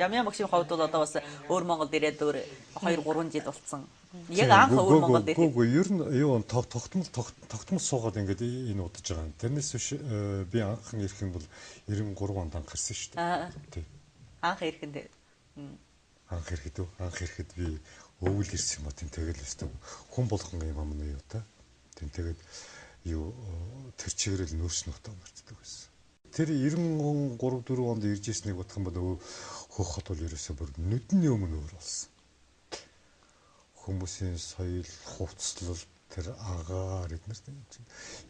Дамьян багшийн хувьд бол одоо бас өөр Монголд ирээд өөр 2 3 жил болсон. Яг анх өөр Монголд ирээд. Гүү ер нь юу тогтмол суугаад ингээд энэ удаж байгаа юм. Тэрнээс биш би анхан ирэх юм бол 93 онд анх ирсэн шүү дээ. Тий. Анх ирэхэд Анх ирэхэд би өвөл ирсэн юм а тийм тэгэл өстө хүн болгон юм амна юу та. Тийм тэгээд юу тэр чигээрэл нөөс нөхтөө марцдаг байсан. Тэр 93 4 онд ирж ирснийг бодох юм бол хөх хот бол ерөөсөө бүр нүдний өмнө өөр болсон. Хүмүүсийн соёл, хувцлал тэр агаар эднэр тийм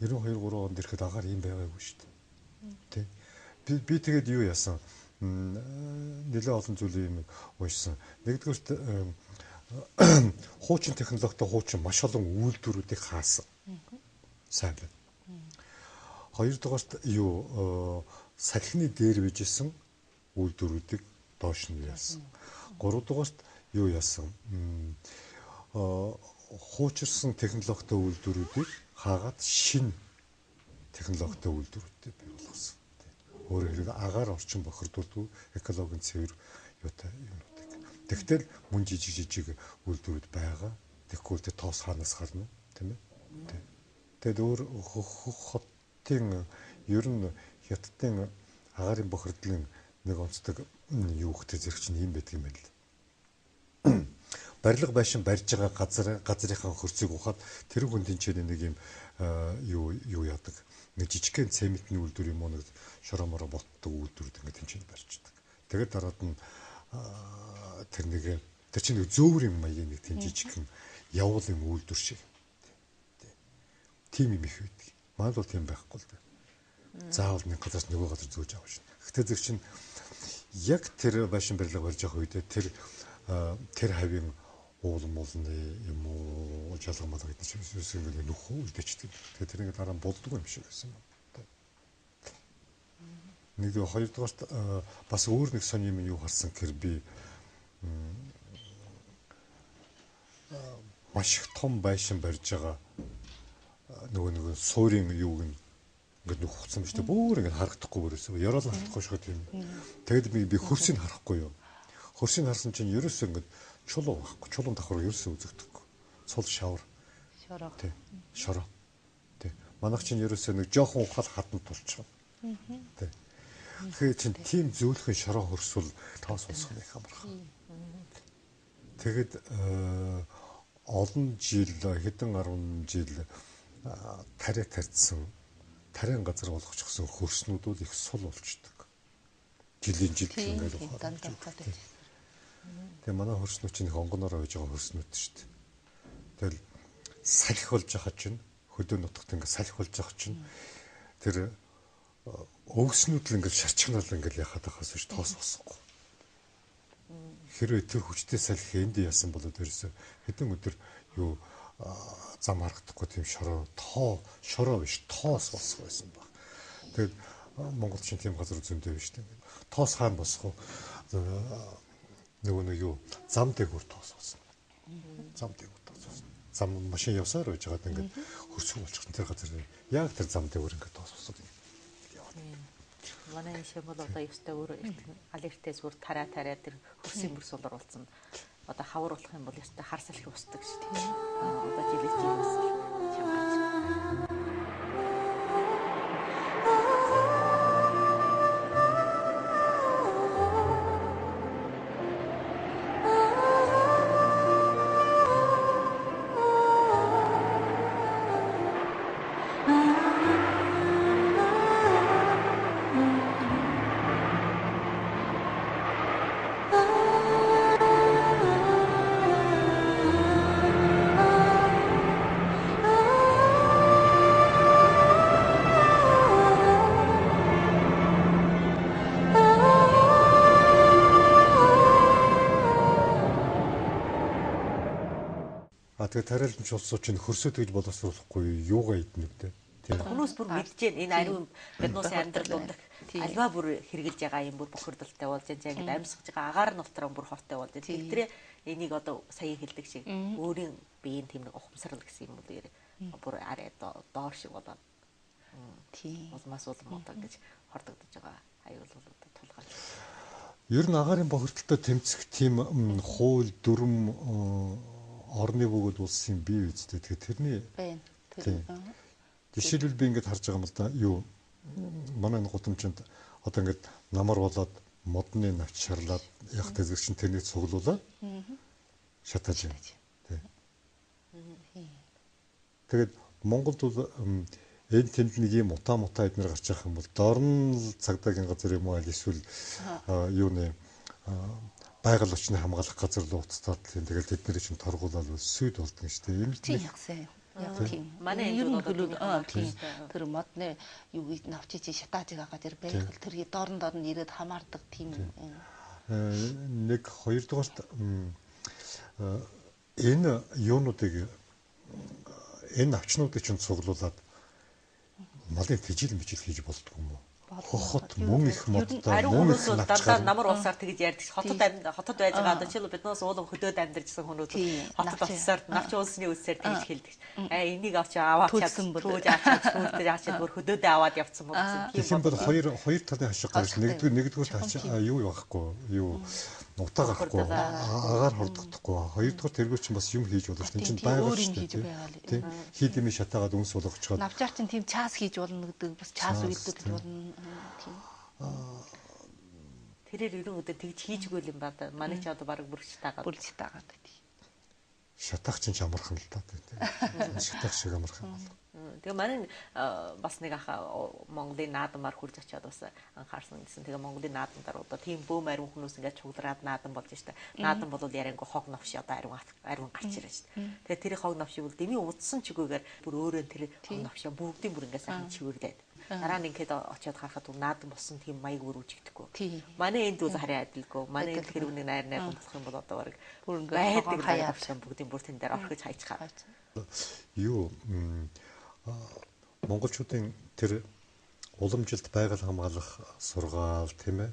92 3 онд ирэхэд агаар юм байгаагүй шүү дээ. Тэ. Би тэгээд юу яасан? Нэлээд олон зүйлийн юм уншсан. Нэгдүгээрт хуучин технологитой хуучин маш олон үйлдвэрүүдийг хаасан. Сайн байна. Хоёрдугаарт юу салхины дээр bijсэн үйлдвэрүүдийг доош нь яасан. Гуравдугаарт юу яасан? Хуучирсан технологитой үйлдвэрүүдийг хаагаад шинэ технологитой үйлдвэрүүдтэй бий болгосон. Өөрөөр хэлбэл агаар орчин бохирдуулдаг экологийн цэвэр юутай юмнуудыг. Тэгтэл мөн жижиг үйлдвэрүүд байгаа. Тэгэхгүй тэ тоос хаанаас гарна, тийм ээ? Тэгэд өөр хотын ер нь хятадын агаарын бохирдлын нэг онцлог юу ихтэй зэрэг чинь юм байдаг юм байна л. Барилга байшин барьж байгаа газрынхаа хөрцөг ухаад тэр хүн тэнцээ нэг юм юу яадаг. Нэг жижигхэн цементний үйлдвэр юм уу нэг шорооморо ботдог үйлдвэрүүд ингэ тэнцээ барьждаг. Тэгээд дараад нь тэр чинь зөөврийн маягийн нэг тийм жижигхэн явуул юм үйлдвэр шиг. Тим юм их байдаг. Манайд бол тийм байхгүй л дээ. Заавал нэг газраас нөгөө газар зөөж авах шин. Гэхдээ зэрэг чинь яг тэр байшин барилга барьж байгаа үедээ тэр хавийн уулан молны юм уу жалган малгай гэдэг чинь үсэнгэл нөхөө үлдээчдэг. Тэгэхээр тэрийг дараа нь болдгоо юм шиг байсан юм. Нэг хоёрдугаарт бас өөр нэг сони юм юу харсан гэхээр би маш их том байшин барьж байгаа нөгөө суурийн юуг ингээд нөх хуцсан биш үү бүр ингээд харагдахгүй бүрээсээ ярал харахгүй шүү тийм. Тэгэд би хөрсийг харахгүй юу. Хөрсийг харсан чинь ерөөсөө ингээд чулуу байхгүй. Чулуун давхар ерөөсөө үзэгдэхгүй. Цул шавар. Шороо. Тий. Шороо. Тий. Манайх чинь ерөөсөө нэг жоохон ухаал хатан тулчихна. Тий. Тэгэхээр чинь тийм зөөлхөн шороо хөрсвөл тоос босох нэг хамархан. Тэгэд олон жил хэдэн 10 жил тариа тарьсан тарийн газар болгочихсон хөрснүүд бол их сул болчдөг. Жилийн жил ингээд ухаад. Тэгээ манай хөрснүүд чинь их онгоноор ойж байгаа хөрснүүд шүү дээ. Тэгэл салхи болж байгаа чинь хөдөө нутагт ингээд салхи болж байгаа чинь тэр өвснүүд л ингээд шарчгнал ингээд яхаад байхаас биш тоос босохгүй. Хэрвээ тэр хүчтэй салхи энд яасан бол ерөөсөө хэдэн өдөр юу зам харагдахгүй тийм шороо биш тоос босох байсан баг. Тэгээд Монгол чинь тийм газар зөндөө биш тийм. Тоос хаан босох уу нөгөө юу зам дээгүүр тоос болсон. Зам дээгүүр тоос болсон. Зам машин явсаар байж байгаад ингээд хөрсөг болчихсон тэр газар яг тэр зам дээгүүр ингээд тоос болсон. Манай шиг бол одоо ёстой өөр алертээс бүр тараа тэр хөрсийн бүрс болор болсон. Одоо хавар болох юм бол ёстой хар салхи устдаг шүү дээ. Одоо жилээс чамгаж. Тэгээ тариалан улсууд чинь хөрсөд гэж боловсруулахгүй юугаа идэнэ үү? Тийм. Хүмүүс бүр мэдчихээн энэ ариун биднээс амьдрал дундаг альва бүр хэрглэж байгаа юм бүр бохирдолтой болж энэ ингээд амьсгаж байгаа агаар нь ултраа бүр хортой болж энэ энийг одоо сая хэлдэг шиг өөрийн биеийн тийм нэг ухамсарл гэсэн юм уу бүр арай доор шиг болоод тийм улмаас улам одоо ингэж хордогдож байгаа аюул бол одоо тулгарч. Ер нь агаарын бохирдолтой тэмцэх тийм хууль дүрм орны бөгөөд улсын бий үстэй. Тэгэхээр тэрний жишээлбэл би ингэж харж байгаа юм л да. Юу манай гудамжинд одоо ингэж намар болоод модны навч шарлаад яг тэзгэрчин тэрнийг цуглуулад шатааж байна. Тэгээд Монголд бол энэ тэнд нэг юм утаа эднэр гарч явах юм бол дорн цагдаагийн газар юм уу эсвэл юуны байгаль орчны хамгаалах газар руу уцтаад тэгэл тэдний чинь торгуулаад сүйд болдго шүү дээ. Энэ тийм ягсан. Яг тийм. Манай энэ бол тийм. Тэр модны юу навчиж шатааж байгаа газар байгаль тэр дорн ирээд хамаардаг тийм. Нэг хоёрдугаарт энэ юунуудыг энэ навчнуудыг чинь цуглуулад малын тижил мижил хийж болдгоо юм уу? Хохот мөн их модтой мөн их дандаа намар улсаар тэгж ярьдаг. Хотод байж байгаа одоо жишээл биднээс уулын хөдөөд амьдарчсан хүмүүс хотод олсоор навч уулсны үсээр тэгж хэлдэг. Энийг авч аваад түүж аваад бүр хөдөөдөө аваад явцсан бол тийм бол хоёр талын хашиг гарч нэгдүгээр юу явахгүй юу утаа гарахгүй агаар хордохдохгүй хоёрдугаар тэргүүр чинь бас юм хийж болно шүү дээ. Энд чинь байгаль шүү дээ. Тийм хий дэмий шатаагаад үнс болгочоод навчаар чинь тийм чаас хийж болно гэдэг бас чаас үйлдэлж болно. Тэрээр ерөн өдөр тэгж хийжгүй юм ба да. Манай ч одоо баг бүрч таагаад. Бүрч таагаад байдаг. Шатах чинь ч амархан л та тийм. Шатах шиг амархан бол. Тэгээ манай бас нэг ах Монголын наадмаар хурж очиад бас анхаарсан гэсэн. Тэгээ Монголын наадамдаар одоо тийм бөөм ариун хүмүүс ингээд чуглараад наадам болж штэ. Наадам бол яриангүй хог новш одоо ариун гарч ирж штэ. Тэгээ тэр хог новшийг бол дэмий удсан чигүүгээр бүр өөрөө тэр хог новшоо бүгдийн бүр ингээд сайхан чивэрлээд. Дараа нь ингээд очиод харахад наадам болсон тийм маяг бүр үжигдэхгүй. Манай энд бол харин адилгүй. Манай энд хэрэг нэг найр болох юм бол одоо баг бүр ингээд байдаг бүгдийн бүр тэн дээр орхиж хайчихаа. Юу монголчуудын тэр уламжилт байгаль хамгаалах сургаал тийм ээ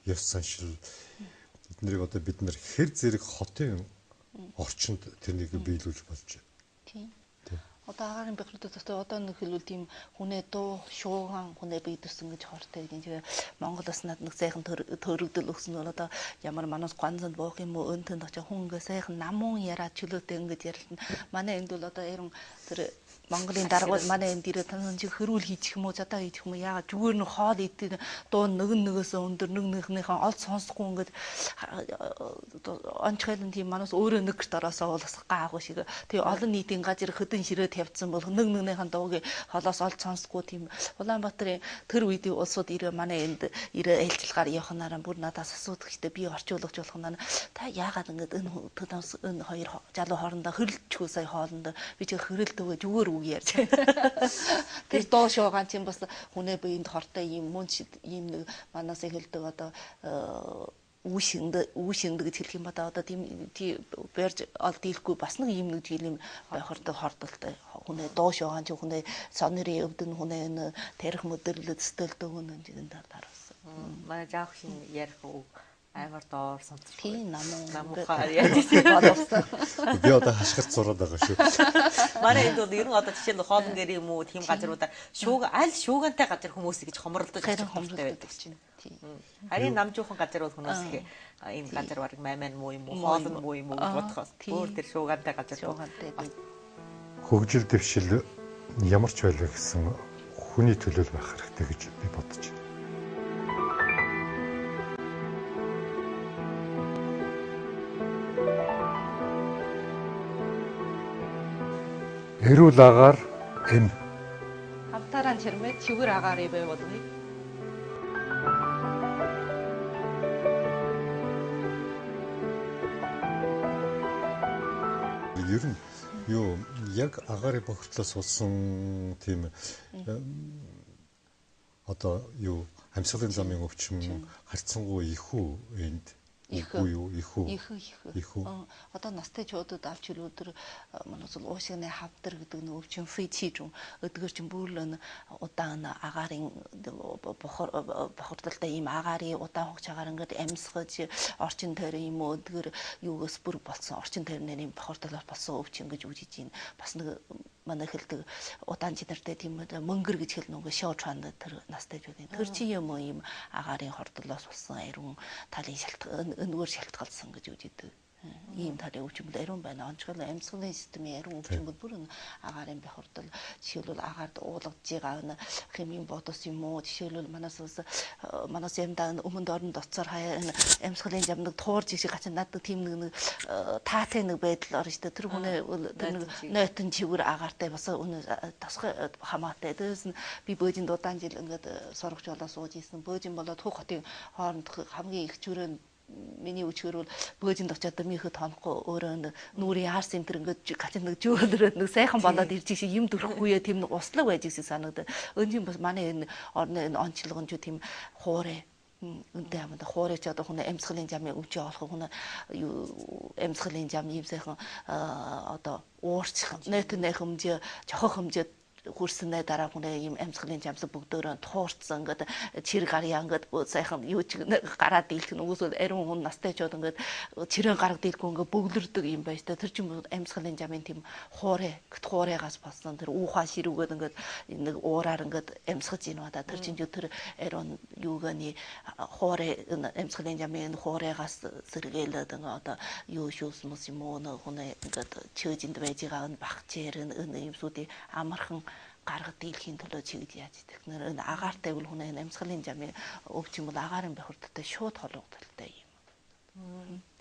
ёс заншил эднийг одоо бид нар хэр зэрэг хотын орчинд тэрнийг биелүүлж болж байна. Тийм. Одоо агаарын бохирдол одоо нэг хэлбэл тийм хүнээ дуу шууган хүнээ бийдэрсэн гэж хортой гэдэг. Тэгээ Монголоос над нэг сайхан төрөгдөл өгсөн бол одоо ямар манаас ганцанд буух юм уу өнтөнд очиж хүн ингээ сайхан намун яраад чөлөөтэй ингэж ярилна. Манай энд бол одоо ерөн тэр Монголын даргууд манай энд ирээд тань чи хөрүүл хийчих юм уу задаа хийчих юм уу яагаад зүгээр нэг хоол идэх дуу нөгөөсөө өндөр нэгнийхэн олд сонсохгүй ингээд онцгойлон тийм манаас өөрөө нэг гэрт ороосоо уулах гаагүй шиг тий олон нийтийн газар хөдөн ширээ тавьсан бол нэгнийхэн дуугийн холоос олд сонсохгүй тийм Улаанбаатарын тэр үеийн улсууд ирээ манай энд ирээ ээлжилгаар явахнаараа бүр надаас асуудаг гэхдээ би орчуулагч болох нь та яагаад ингээд энэ хоёр залуу хоорондоо хөрөлдчихгүй сая хоолнд би чи хөрөлд өгөө зүгээр үг ярьж. Тэр доо шуугаан чинь бас хүнээ биеинд хортой юм мөн ийм нэг манаас хэлдэг одоо үүшинд гэж хэлэх юм ба одоо тийм барьж ол дийлэхгүй бас нэг ийм нэг жилийн хордолтой хүнээ доо шуугаан чинь хүнээ сонирын өвдөн хүнээ тарих мөдөрлөд стөлдөө хүн энэ дараасан. Манай жаах хин ярих үг амар доор сонцор. Тийм намухаар ярьж боловсон. Би одоо хашгирч зураад байгаа шүү. Манай энд бол ер нь одоо жишээ нь хоолн гэр юм уу тийм газруудаар аль шуугантай газар хүмүүс гэж хомролдож байдаг чинь. Харин намжуухан газар бол хүмүүс их ийм газар бараг майман муу юм уу хоолн муу юм уу гэж бодохоос өөр тэр шуугантай газар шуугантай. Хөгжил дэвшил ямар ч байлаа гэсэн хүний төлөөл байх хэрэгтэй гэж би бодож байна. Эрүүл агаар эм. Хамтараа чирмээ чигүр агаарыг бай болгоё. Ер нь юу яг агаарын бохирдлоос болсон тийм одоо юу амьсгалын замын өвчин харьцангуй ихүү энд ихүү. Одоо настай чуудад авч ирүүдөр манайс уушгины хавдар гэдэг нэг өвчин фичиж өдгөр чин бүрлэн удаан агаарын бохирдолтой ийм агаарын удаан хугч агаар ингээд амьсгаж орчин тойрон юм өдгөр юугаас бүр болсон орчин тойрны бохирдолоор болсон өвчин гэж үзэж байна. Бас нэг манай хэлдэг удаанч нартай тийм мөнгөр гэж хэлнэ үгүй шоучаанд тэр настай жүудын тэр чи юм уу ийм агаарын хордлоос болсон ариун талын шалтгаан өнөөр шалтгаалсан гэж үздэг. Ийм талын өвчмөл ариун байна. Онцгой амьсгалын системийн ариун өвчмөл бүр агаарын бохирдол жишээлбэл агаард уулгаж байгаа хэмийн бодос юм уу жишээлбэл манаас ямдаа өмнөд орнд оцоор хаяа амьсгалын жамнаг туурж шиг гацаа надад тийм нэг таатай нэг байдал орно шүү дээ. Тэр хүнээ тэр нэг нойтон чивэр агаартай бас өнөө тасгай хамаатай. Тэрээс нь би бөөжинд удаан жил ингээд сурагч болоо сууж исэн. Бөөжин болоод Хөөх хотын хооронд хамгийн их чөрөө миний өчгөр бол бөөжинд очиод минийхээ тонохгүй өөрөө нүрийн хаар сэмтэр ингээд гацаа нэг жөөлрөөд нэг сайхан болоод ирж шиг юм дүрхгүйе тийм нэг услаг байж гэсэн санагдав. Өнжин бас манай энэ орны онцлогонч тийм хуурай үнтэй хамт хуурайч одоо хүн амьсгалын жамын өвчөө олох хүн амьсгалын жам ийм сайхан одоо уурч нэтнэх хэмжээ жохох хэмжээ хүрснээ дараа хүнээ ийм амьсгалын жамсаг бүгдөө туурцсан ингээд чир гарьяа ингээд сайхан юу ч гараад дийлэх нь үгүйс ариун хүн настай ч одоо ингээд чирэн гараг дийлэхгүй ингээд бөглөрдөг юм байж та тэр чинь амьсгалын жамын тийм хуурайгаас болсон тэр уухаа ширүүгээд ингээд нэг уураар ингээд амьсгаж ийн ба тэр чинь тэр ариун юуганы хуурай амьсгалын жамын хуурайгаас сэргээлээд ингээд одоо юу шүүсмэс юм уу хүнээ ингээд чөөжинд байж байгаа нь багчээр юмсуудын амархан гаргад дийлхийн төлөө чигд яаж идэх нэр агаартай бол хүн амьсгалын жамын өвчин бол агаарын бохирдолтой шууд холбогдолтой юм.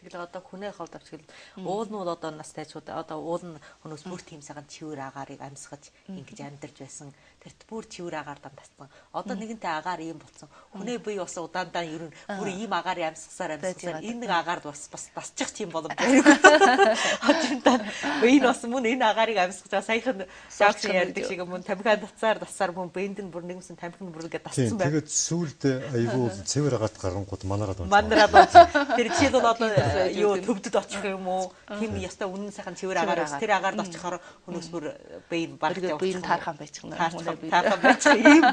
Тэгэл одоо хүнээ хувьд авчил уулнууд одоо настайчууд одоо уул нь хүмүүс бүр тийм сайхан чивэр агаарыг амьсгаж ингэж амьдарч байсан. Тэрт бүр чивэр агаар дамтсан. Одоо нэгэнтээ агаар ийм болсон. Хүнээ бие бас удаандаа ер нь бүр ийм агаар амьсгасаар энэ нэг агаард бас тасчих тийм боломж байна. Хожимтаа энэ бас мөн энэ агарыг амьсгаж саяхан саавчин ярьдаг шиг мөн тамхиа дацаар мөн бэнд нь бүр нэгсэн тамхин бүр ингэ тассан байна. Тэгээд сүүлд айгүй цэвэр агаад гарангууд манараад тэр жишээл бол одоо юу төвдөд очих юм уу? Хим яста үнэн сайхан цэвэр агаар тэр агаард очихоор хүмүүс бүр бэйн баргаж явах. Бэйн таархан байчих нь. Таархан байчих юм.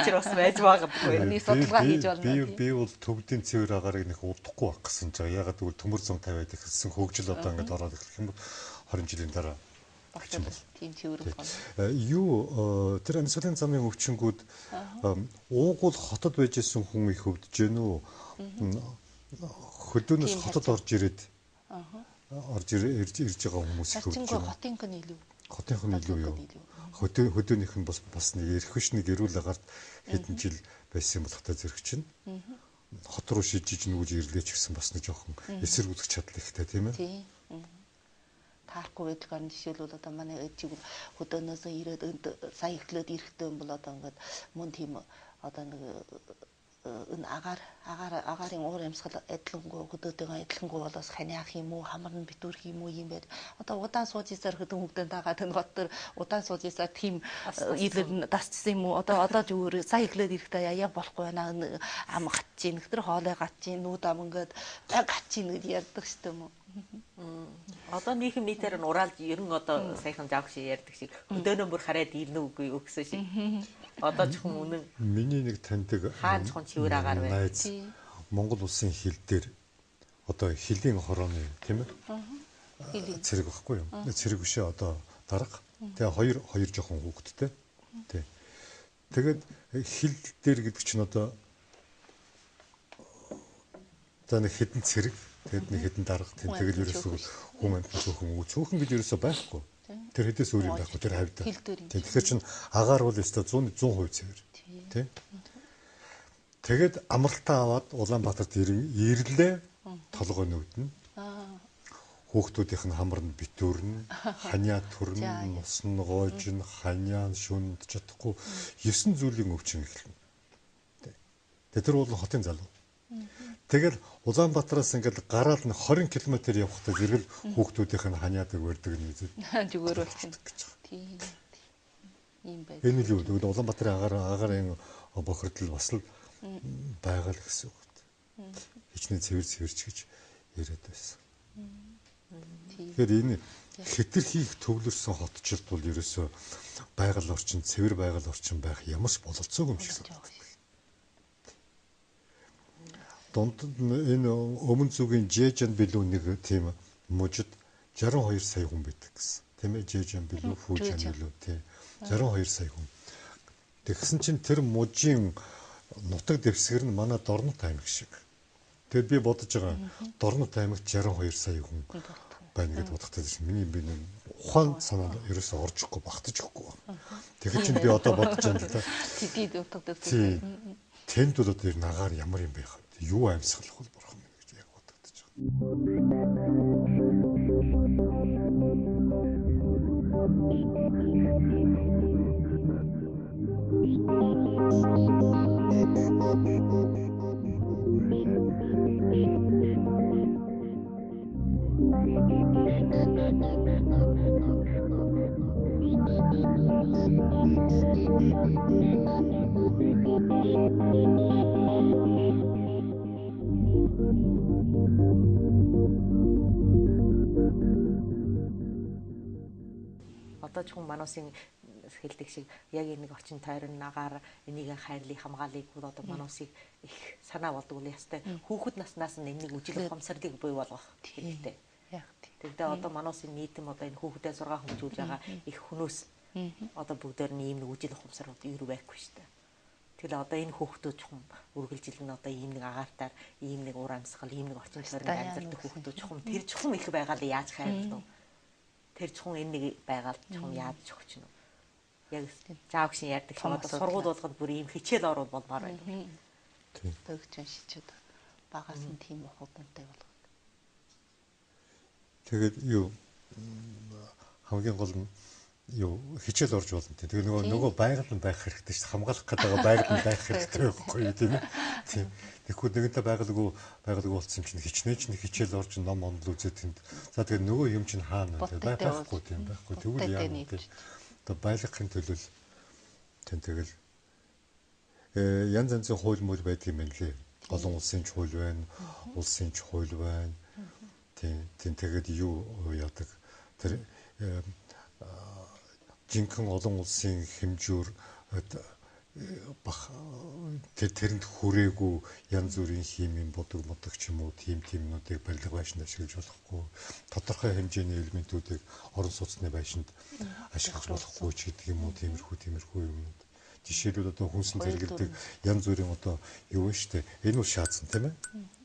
Учир бас байж байгаа байхгүй. Миний судалгаа хийж болно. Би бол төвдийн цэвэр агарыг нэг удахгүй байх гэсэн жаа. Ягаад гэвэл төмөр 150-аад ихсэн хөгжил одоо ингээд ороод ирэх юм бол 20 жилийн дараа тийм цэвэр болно. Юу тэр амьсгалын замын өвчнгүүд уугуул хотод байж исэн хүн их өвдөж гэнэ үү? Хөдөөнөөс хотод орж ирээд ирж байгаа хүмүүс их өвдөж байна. Хотынх нь илүү. Хотынх нь илүү юу? Хөдөөнийх нь бас нэг эрх хүчний гэрүүл агарт хэдэн жил байсан юм болох та зэрэг чинь. Хот руу шижиж нүгж ирлээч гэсэн бас нэг жоохон эсэргүүцэх чадал ихтэй тийм ээ. Тийм. Таахгүй байдаг гарын жишээлбэл одоо манай ээжиг хөдөөнөөс ирээд сая эхлээд ирэхтэй юм бол одоо ингээд мөн тийм одоо нэг энэ агаарын уур амьсгал адилангуй хөдөөтэйгээ адилангуй болоос ханиах юм уу хамар нь битүүрх юм уу юм байд. Одоо удаан сууж ийсээр хөдөн хөгдөн тагаа тэн гот төр удаан сууж ийсээр тийм илэр дасчихсан юм уу? Одоо зүгээр сая эхлээд ирэхдээ яа болохгүй байна. Ам гатчих, тэр хоолой гатчих, нүүд ам ингээд гатчих гэж ярьдаг шүү дээ юм уу? Одоо нийгэм нийтээр нь ураалж ер нь одоо саяхан жавх шиг ярьдаг шиг хөдөөнөө бүр хараад ирнэ үгүй өгсөн шиг. Одоо ч хүн үнэн миний нэг таньдаг хаан чхон чивэр агаар байна. Монгол улсын хил дээр одоо хилийн хорооны тийм ээ цэрэг байхгүй юу? Цэрэг бишээ одоо дарга. Тэгээ хоёр жоохон хүүхэдтэй. Тий. Тэгээд хил дээр гэдэг чинь одоо нэг хэдэн цэрэг тэгээд нэг хэдэн дарга тийм тэгэл ерөөсөө хүн амт цөөхөн гэж ерөөсөө байхгүй. Тэр хэдээс өөр юм байхгүй тэр хавьд. Тэгэхээр чин агаар бол өстой 100% цэвэр. Тий. Тэгээд амралтаа аваад Улаанбаатарт ирлээ толгой нүүднэ. Хүүхдүүдийнх нь хамар нь битүүрнэ, ханиа төрнө, ус нь гоожин, ханиа шүнд чадахгүй 9 зүйлийн өвчин эхэлнэ. Тэр бол хотын залуу. Тэгэл Улаанбаатараас ингээд гараад нь 20 км явахдаа зэрэгэл хүүхдүүдийнх нь ханиадаг барьдаг нь үзээд. Зүгээр болчихно. Тийм. Ийм байх. Энэ л юу вэ? Улаанбаатарын агаарын бохирдол бас л байгаа л гэсэн үг. Хичнээн цэвэрч гэж яриад байсан. Тэгэхээр энэ хэтэрхийх төвлөрсөн хотчлт бол ерөөсөө байгаль орчин, цэвэр байгаль орчин байх ямарч бололцоогүй юм шиг санагдав. Дунд энэ өмнө зүгийн Жэжэн билүү нэг тийм мужид 62 сая хүн байдаг гэсэн. тийм ээ жижиг билүү фүүжин билүү тий 62 сая хүн. Тэгсэн чинь тэр мужийн нутаг дэвсгэр нь манай Дорнот аймаг шиг. Тэгэд би бодож байгаа Дорнот аймагт 62 сая хүн байна гэдээ бодохтой шин миний би нэг ухаан санаа ерөөсөө орж ихгүй багтаж ихгүй. Тэгэхээр чинь би одоо бодож байна л да. Тэдийд утгадаг. Тэнд бол одоо нагаар ямар юм бэ хаа. Юу амьсгалах бол бурхан минь гэж яг бодогдож Одоо ч хүн мануусын хэлдэг шиг яг нэг орчин тойрон нагаар энийг хайрлыг хамгаалыг бол одоо мануусыг их санаа болдог үл ястай хүүхэд наснаас нь энийг үжил ухамсарлыг буй болгох хэрэгтэй. Тэгдээ одоо мануусын нийтэм одоо энэ хүүхдэд 6 хөгжүүлж байгаа их хүнөөс одоо бүгдээр нь ийм нэг үжил ухамсар юу байхгүй шүү дээ. Тэгэл одоо энэ хүүхдүүд чухам үргэлжлэн одоо ийм нэг агаартай ийм нэг уур амьсгал ийм нэг орчин тойронд амьдардаг хүүхдүүд чухам тэр чухам их байгаад яаж хайрлах вэ? Тэр чухам энэ нэг байгаад чухам яаж өгч нь. Яг заав гişin ярьдаг юм одоо сургууль болгонд бүр ийм хичээл оруул болмоор байна. Тийм. Төгчөн шичүүд багаас нь тийм худамтай болгоод. Тэгээд юу хамгийн гол нь юу хичээл орж болно тийм. Тэгээ нөгөө байгаль нь байх хэрэгтэй шүү дээ. Хамгаалах гэдэг байгаль нь байх хэрэгтэй байхгүй юу тийм ээ. Тийм. Тэгэхгүй нэгэнтээ байгаагүй болсон чинь хичнээн хичээл орж ном онол үзээ тэнд. За тэгээ нөгөө юм чинь хаана байхгүй тийм байхгүй. Тэгвэл яа вэ? Одоо байлгахын төлөө тийм тэгэл янз янзын хууль мөл байдаг юм байна лээ. Олон улсын ч хууль байна, улсын ч хууль байна. Тийм тэгээд юу яадаг тэр жинхэнэ олон улсын хэмжүүр бах тэрэнд хүрээгүй янз бүрийн химийн бодог ч юм уу тиймнүүдийг барилга байшинд ашиглаж болохгүй тодорхой хэмжээний элементүүдийг орон сууцны байшинд ашиглаж болохгүй ч гэдэг юм уу тиймэрхүү юмнууд жишээлбэл одоо хүнсэн зэрэгэлдэг янз бүрийн одоо юу вэ штэ энэ бол шаацсан тийм ээ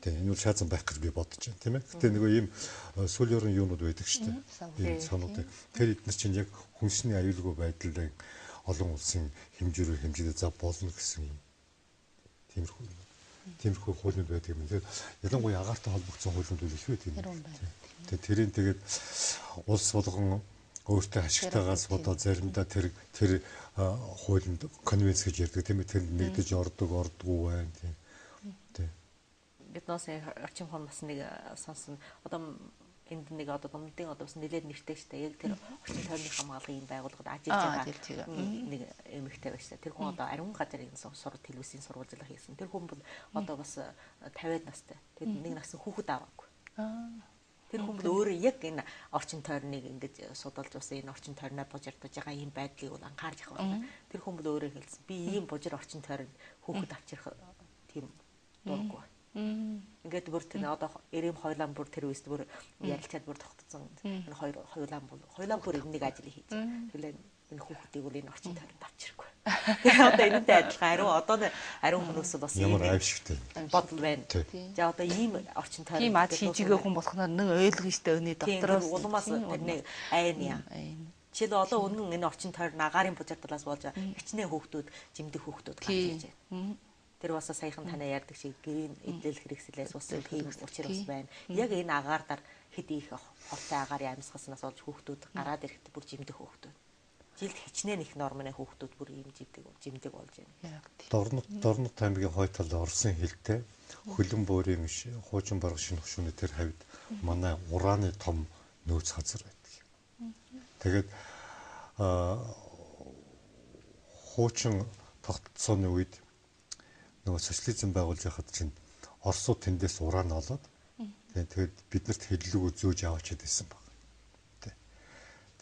тийм энэ бол шаацсан байх гэж би бодож байна тийм ээ гэтээ нөгөө ийм сүүлийн юунууд байдаг штэ ийм санууд тэр эдгээр чинь яг хүнсний аюулгүй байдлыг олон улсын хэмжүүрээр хэмжиж за болно гэсэн юм. Тиймэрхүү хуулиуд байдаг юм. Тэгээд ялангуяа агаартай холбогдсон хуулиуд үл их байдаг юм. Тэгээд тэрийг улс болгон өөртөө ашигтайгаас бодоод заримдаа тэр хуулинд конвенц гэж ярьдаг тийм ээ тэр нэгдэж ордгоо байна тийм. Бид носын орчин ухаан бас нэг сонсон одоо энд нэг одоо гомдын одоо бас нэлээд нэртэй штэ яг тэр орчин тойрны хамгаалгын байгууллагад ажиллаж байгаа нэг эмэгтэй байж та тэр хүн одоо ариун газрын сургууль телевизийн сургуулилах хийсэн тэр хүн бол одоо бас 50-аад настай тэр нэг насны хүүхэд аваагүй тэр хүн бол өөрөө яг энэ орчин тойрныг ингэж судалж бас энэ орчин тойрноо бужирдаж байгаа ийм байдлыг бол анхаарч явах байна тэр хүн бол өөрөө хэлсэн би ийм бужир орчин тойронд хүүхэд авчрах тийм дурггүй ингээд бүр тэр одоо эрэм хойлон бүр тэр үст бүр ярилцаад бүр тогтцсон энэ хойлон бүр нэг ажил хийж. Тэгэлээ энэ хүүхдийг бол энэ орчин тойронд авчирхгүй. Тэгээ одоо энэтэй адилхан ариун хүмүүс бас ямар аимшигтай бодол байна. За одоо ийм орчин тойронд тийм ад хийжигээ хүн болохноор нэг ойлгно штэ өний дотроос улмаас тэрний айн яа. Жишээл одоо өнөн энэ орчин тойрон агаарын бужирдлаас болж хичнээн хүүхдүүд жимдэх хүүхдүүд гарч ирж байна. Тэр бас саяхан танаа ярьдаг шиг гэрийн эдэл хэрэгслээс ус тийм учир бас байна. Яг энэ агаардар хэд их хортой агарын амьсгалснаас болж хүүхдүүд гараад ирэхдээ бүр жимдэх хүүхдүүд. Жилд хичнээн их нормны хүүхдүүд бүр ийм жимдэг болж байна. Дорнот аймгийн хойтол Орсын хэлтэй хөлөн бөөрийн хуучин бараг шинэ хөшөөний тэр хавьд манай ураны том нөөц газар байдаг. Тэгээд хуучин тогтцооны үед нөгөө социализм байгуулж байхад чинь Оросууд тэндээс уран олоод тэгээд биднэрт хэллэгөө зөөж аваач гэсэн баг.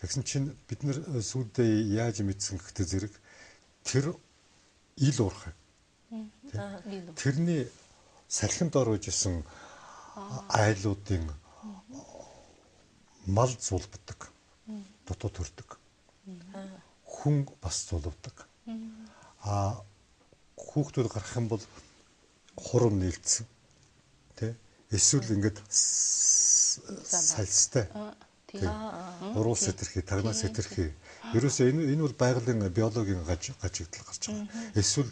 Тэгсэн чинь бид нар сүүлдээ яаж мэдсэн гэхдээ зэрэг тэр ил уурхай. Тэрний салхинд орж исэн айлуудын мал зулбдаг. дутуу төрдөг. Хүн бас зулвдаг. Хүүхдүүд гарах юм бол хурам нийлцсэн. Тэ? Эсвэл ингээд сальстай. Уруу сэтэрхий, тагнаа сэтэрхий. Ерөөсөө энэ бол байгалийн биологийн гажигдал гарч байгаа. Эсвэл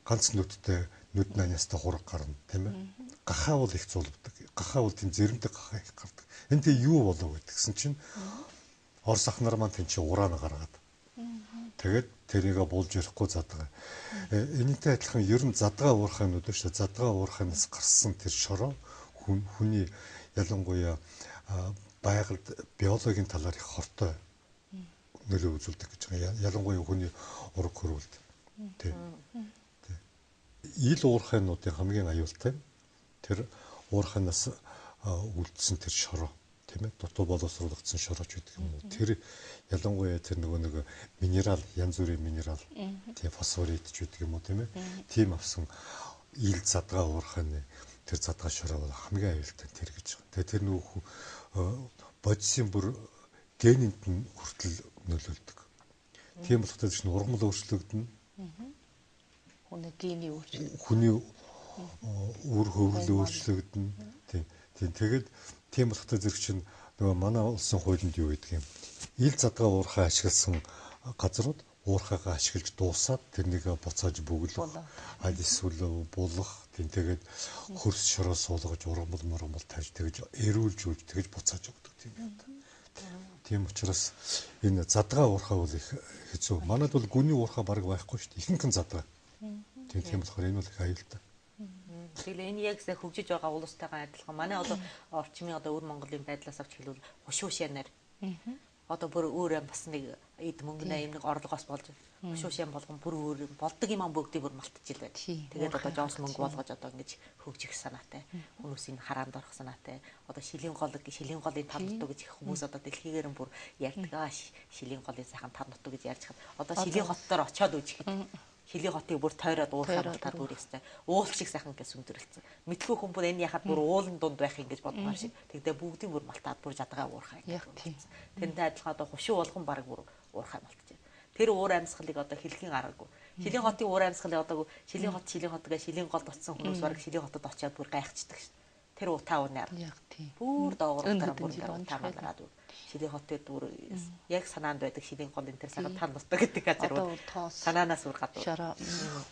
ганц нүдтэй нүд наниастай хураг гарна, тийм ээ. Гахаа бол их зулвдаг. Гахаа бол тийм зэрэмдэг гахаа их гардаг. Энд тийм юу болов гэдгсэн чинь Орос ах нар маань тэнцээ ураана гаргаад. Тэгээд тэрийгэ булж ярихгүй задгаа. Энэтэй адилхан ер нь задгаа уурхай нүд шүү дээ. Задгаа уурхайнаас гарсан тэр шороо хүний ялангуяа байгальд биологийн талаар их хортой нөлөө үзүүлдэг гэж байгаа. Ялангуяа хүний ураг хөрвөлд. Тийм. Ил уурхайнуудын хамгийн аюултай тэр уурхайнаас үлдсэн тэр шороо, тийм ээ, дутуу боловсруулагдсан шорооч гэдэг юм уу. Тэр ялангуяа тэр нэг минерал, янз бүрийн минерал, тийм фосфорид ч гэдэг юм уу, тийм ээ. Тийм авсан ил задгаа уурхайны тэр задгаа шороо бол хамгийн аюултай тэр гэж байгаа. Тэгээ тэр бодисын бүр генэнд нь хүртэл нөлөөлдөг. Тийм болохоор чинь ургамал өөрчлөгдөнө. Хүний үр хөврөл өөрчлөгдөнө. Тийм. Тэгээд тийм болохоор зэрэг чинь нөгөө манай улсын хуулинд юу гэдэг юм. Ил задгаа уурхай ашигласан газрууд уурхайгаа ашиглаж дуусаад тэрнийг буцааж бөглөх, аль эсвэл булах, тэгээд хөрс шороо суулгаж ургамал тавьж тэгж эрүүлж үлж тэгж буцааж өгдөг тийм юм. Тийм учраас энэ задгаа уурхай бол их хэцүү. Манайд бол гүний уурхай бараг байхгүй шүү дээ. Ихэнх нь задгаа. Тийм болохоор энэ бол их аюултай. Тэгэхээр энэ яг сая хөгжиж байгаа улстайгаа адилхан. Манай одоо орчмын одоо өвөр Монголын байдлаас авч хэлвэл хушуушянаар одоо бүр өөр бас нэг эд мөнгөний юм нэг орлогоос болж хушуушян болгон бүр өөр болдог юм бүгдийг бүр малтчихил байд. Тэгээд одоо жоос мөнгө болгож одоо ингэж хөгжих санаатай. Хүмүүсийн хараанд орох санаатай. Одоо шилийн голын тал нутуу гэж их хүмүүс одоо дэлхийгээр нь бүр ярьдаг. Шилийн голын сайхан тал нутуу гэж ярьж хад. Одоо шилийн хоттоор очиод үжихэд Шилийн хотыг бүр тойроод уурхай малтаад бүр өстэй. Уул шиг сайхан гэж сүмдэрэлцэн. Мэдлгүй хүн бүр энэ яхад бүр уулын дунд байх юм гэж бодмаар шиг. Тэгдээ бүгдийн бүр малтаад бүр жадгаа уурхай. Тэрнтэй адилхан одоо хушуу болгон баг бүр уурхай малтаж. Тэр уур амьсгалыг одоо хэлхийн аргагүй. Шилийн хотын уур амьсгалыг одоо шилийн хот гэж шилийн голд утсан хүмүүс баг шилийн хотод очиад бүр гайхчихдаг шин. Тэр утаа унаар. Бүр доогоороо бүр таамаалаад бүр. Шилийн хотод бүр яг санаанд байдаг шилийн гол энэ тэр сайхан тал нутаг гэдэг газар бүр санаанаас бүр гадуур.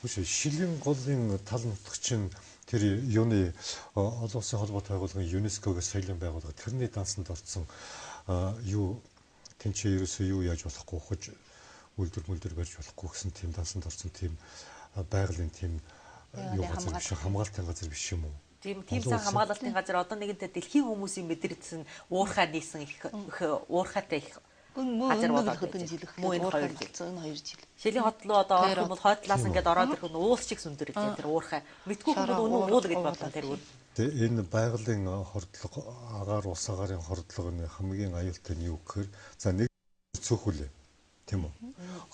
Шилийн голын тал нутаг чинь тэр юуны олон улсын холбоотой байгууллагын ЮНЕСКО-гээс соёлын байгууллага тэрний дансанд орсон юу тэнцээ ерөөсөө юу яаж болохгүй хож үлдэр барьж болохгүй гэсэн тийм дансанд орсон тийм байгалийн тийм юу газар биш хамгаалтын газар биш юм уу? Тийм сан хамгаалалтын газар одоо нэгэнтээ дэлхийн хүмүүсийн мэдэрсэн уурхай нийсэн их уурхайтай их газар болоод муу энэ 2 жил. Шилийн хот руу одоо орох юм бол хойтлаас ингээд ороод ирэх нь уул шиг сүндэр гэж тэр уурхай. Мэдгүй хүмүүс өнөө уул гэж бодлоо тэр үр. Тэгээ энэ байгалийн хордлого агаар ус агаарын хордлогын хамгийн аюултай нь юу гэхээр за нэг цөөхүлээ тийм үү.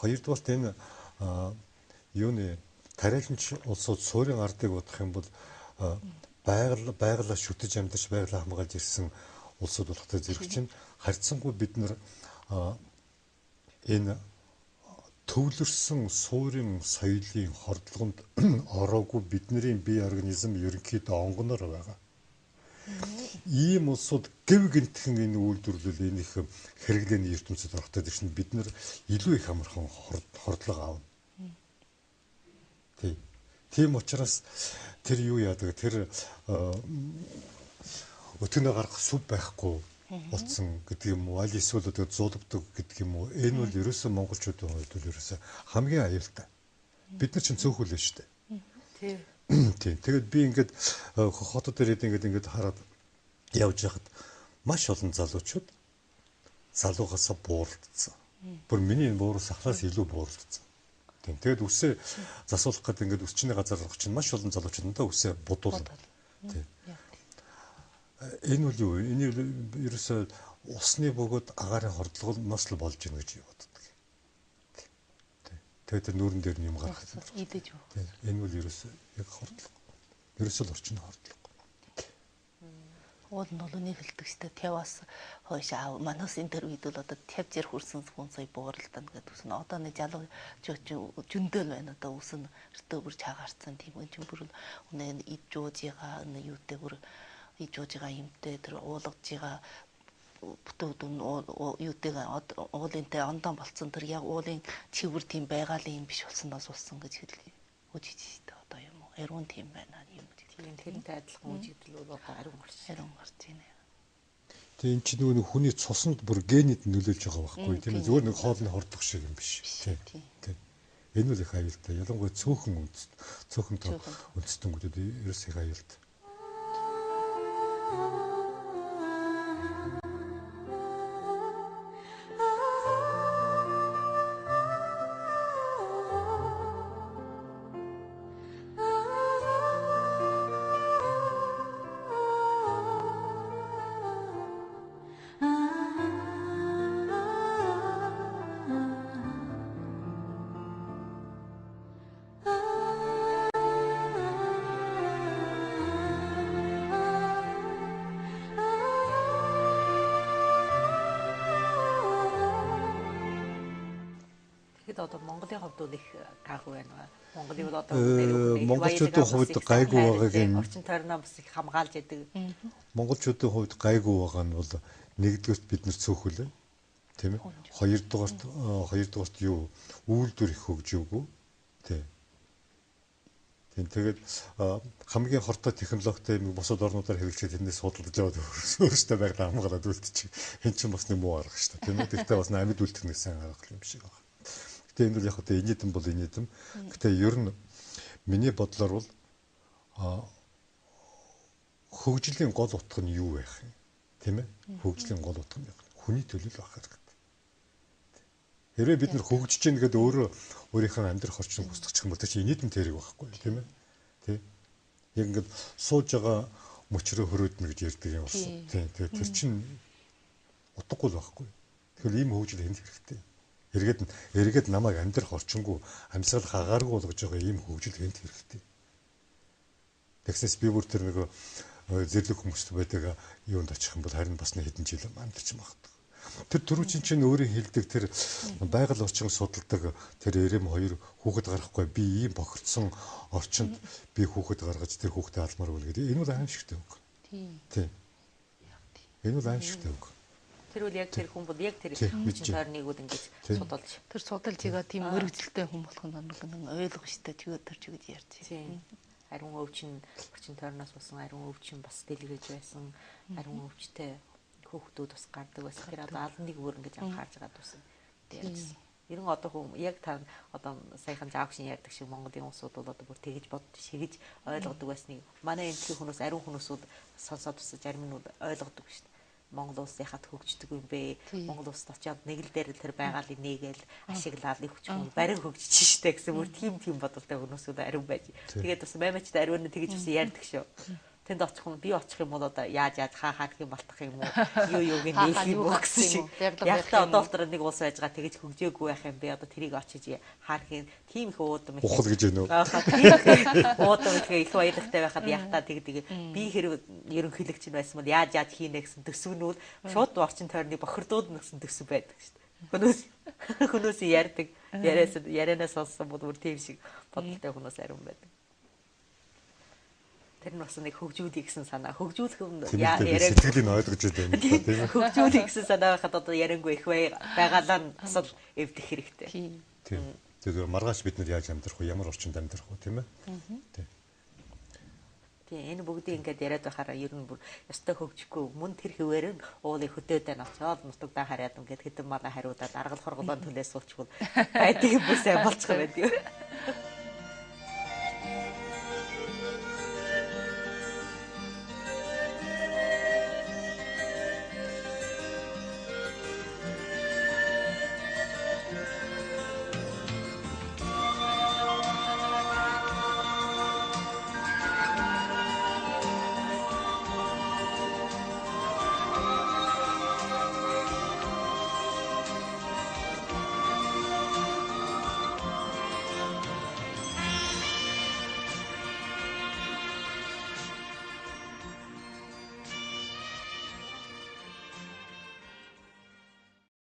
Хоёрдугаарт энэ юуны тариаланч улсууд суурин ардыг бодох юм бол байгалаа шүтэж амьдарч байгалаа хамгаалж ирсэн улсууд болохтой зэрэг чинь харьцангуй бид нар энэ төвлөрсөн суурин соёлын хордлогонд ороогүй бидний бие организм ерөнхийдөө онгоноор байгаа. Ийм улсууд гэв гинтхэн энэ үйлдвэрлэл энэ их хэрэглээний ертөнцид орохтой чинь бид нар илүү их амархан хордлого аавна. Тийм учраас тэр юу яадаг тэр өтгөнөө гарах сүв байхгүй болсон гэдэг юм уу аль эсвэл одоо зулбдаг гэдэг юм уу энэ бол ерөөсөө монголчуудын хувьд бол ерөөсөө хамгийн аюултай бид нар чинь цөөхөлөө шүү дээ тийм тэгээд би ингээд хотод ирээд ингээд хараад явж байхад маш олон залуучууд залуугасаа бууралдсан бүр миний буурал сахлаас илүү бууралдсан тэгээд үсээ засуулах гэдэг ингээд өсчний газар орох чинь маш олон залуучууд надаа үсээ будуулна тийм энэ үл юу энэ ерөөсөө усны бөгөөд агаарын хордлогоноос л болж ийн гэж боддог. Тэгээд тэр нүүрэн дээр нь юм гарах идэж юу. Энэ үл ерөөсөө яг хордлого. Ерөөсөө л орчин хордлого. Уул нь бол үнийг хэлдэг штэ 50-аас хойш манаас энэ төр үед бол одоо 50 зэр хүрсэн хүн сая бууралдана гэдэг үсэн. Одоо нэг залуу жүндэл байна одоо үсэн өртөө бүр чагарцсан тийм юм чинь бүр үнэ ид жуужига юутэй бүр ид жуужига юмтэй тэр уулгажига бүтүүд юутэйга уулынтай ондон болцсон тэр яг уулын чивэр тийм байгалийн юм биш болсноос болсон гэж үжиж штэ одоо юм уу эрүүн тийм байна юм. Тийм тэрнтэй адилхан үжигдэл бол одоо ариун гарч байна. Тэгээ эн чинь нөгөө хүний цуснд бүр генэд нөлөөлж байгаа байхгүй тийм ээ. Зүгээр нэг хоолны хордох шиг юм биш. Тийм. Энэ үл их аюултай. Ялангуяа цөөхөн үндэстэнүүдүүд ерөөс их аюултай. Одоо Монголын хувьд бол их гайгүй байна. Монголын бол одоо монголчуудын хувьд гайгүй байгаагийн орчин тойрноо бас их хамгаалж яадаг. Монголчуудын хувьд гайгүй байгаа нь бол нэгдүгээрт бид нар цөөхөлөө тийм ээ. Хоёрдугаарт юу үйлдвэр их хөгжөөгүй тийм. Тэгээд хамгийн хортой технологитой юм бусад орнуудаар хэрэглэхэд тэндээс судалдаж яваад өөрсдөө байгалаа хамгаалаад үлдчих. Хэн ч бас нэг муу арга шүү дээ. Тийм ээ. Тэгтээ бас амьд үлдэхнээс сайн арга юм шиг байна. Гэтэ энэ бол яг хөтэ инээдэн бол инээдэн. Гэтэ ер нь миний бодлоор бол хөгжлийн гол утга нь юу байх юм? Тийм ээ? Хөгжлийн гол утга нь хүний төлөөлөл байх хэрэгтэй. Хэрвээ бид нар хөгжиж гин гэдэг өөрөө өөрийнхөө амьдрах орчныг устгах юм бол тэр чинь инээдэн тэрэг байхгүй тийм ээ? Тий. Яг ингээд сууж байгаа мөчрөө хөрөөднө гэж ярьдаг юм болсон. Тийм. Тэр чинь утгагүй л байхгүй. Тэгэхээр ийм хөгжил хэнд хэрэгтэй. Эргээд намайг амьдрах орчингүй амьсгал хагааргүй болгож байгаа ийм хөгжил хэнд хэрэгтэй. Тэгсээс би бүр тэр нэг зэрлэг хүмүүст байдаг юунд очих юм бол харин бас нэг хэдэн жил амьдарч магадгүй. Тэр түрүүчин чинь өөрийн хэлдэг тэр байгаль орчин судалдаг тэр эрэм хоёр хүүхэд гарахгүй би ийм бохирдсон орчинд би хүүхэд гаргаж тэр хүүхдээ алмаар байна гэдэг. Энэ бол аимшигтай үг. Тийм. Энэ бол аимшигтай үг. Тэр үл яг тэр хүн бол яг тэр хүчин тойрныг ингэж судалж. Тэр судалж байгаа тийм мөрөгдөлтэй хүн болох нь ойлгох штэ тэгээд тэр чигэд ярьж. Тийм. Ариун өвчин хүчин тойрноос болсон ариун өвчин бас дэлгэж байсан ариун өвчтэй хүүхдүүд бас гардаг байсан. Тэр одоо алныг өөр ингэж анхаарж байгаа дүүсэн. Тэгээд ер нь одоо хүн яг та одоо саяхан жаагшин ярьдаг шиг Монголын улсууд бол одоо бүр тэгж бодож шигэж ойлгодог байсныг манай энэ хүмүүс ариун хүмүүсүүд сонсоод бас зарим нь ойлгодог шүү дээ. Монгол улс яхад хөгждөг юм бэ? Монгол улсд очиод нэг л дээр тэр байгаалыг нээгээл ашиглаад их хүчгүй барин хөгжиж штэ гэсэн бүр тийм бодолтой хүмүүсүүд ариун байж. Тэгээд бас маймачд ариун нь тэгж бас ярьдаг шүү. Тэнд очих нь би очих юм бол одоо яаж хаах юм балтах юм уу? Юуг нээх юм уу гэсэн шиг. Яг та одоо дотор нэг улс байж байгаа тэгж хөгжөөгүй байх юм бэ? Одоо тэрийг очиж хаах юм тийм их уудам их. Ухал гэж байна уу? Уудам их баялагтай байхад яг та тэг би хэрэг ерөнхийлөгч нь байсан бол яаж хийнэ гэсэн төсвнүүд шууд орчин тойрны бохирдууд гэсэн төсөв байдаг шүү дээ. Хүмүүс ярьдаг. Ярианаас сонссон бол бүр тийм шиг бодолтой хүмүүс ариун байдаг. Тэр нь бас нэг хөгжүүлэх гэсэн санаа. Хөгжүүлэх юм яриаг сэтгэлийн ойлгож байна тийм ээ. Хөгжүүлэх гэсэн санаа байхад одоо яриангүй их байгаалаа нь бас эвдэх хэрэгтэй. Тийм. Тэгэхээр маргааш бид нар яаж амьдрах вэ? Ямар орчинд амьдрах вэ тийм ээ? Тийм. Энэ бүгдийг ингээд яриад байхаараа ер нь бүр ёстой хөгжихгүй мөн тэр хിവэр нь уулыг хөдөөдөө навчаад нутагдаа хараад ингээд хэдэн малаа хариудаад аргал хорголоон төлөө суулчихвал байдгийг бүсээ болчих юм байна.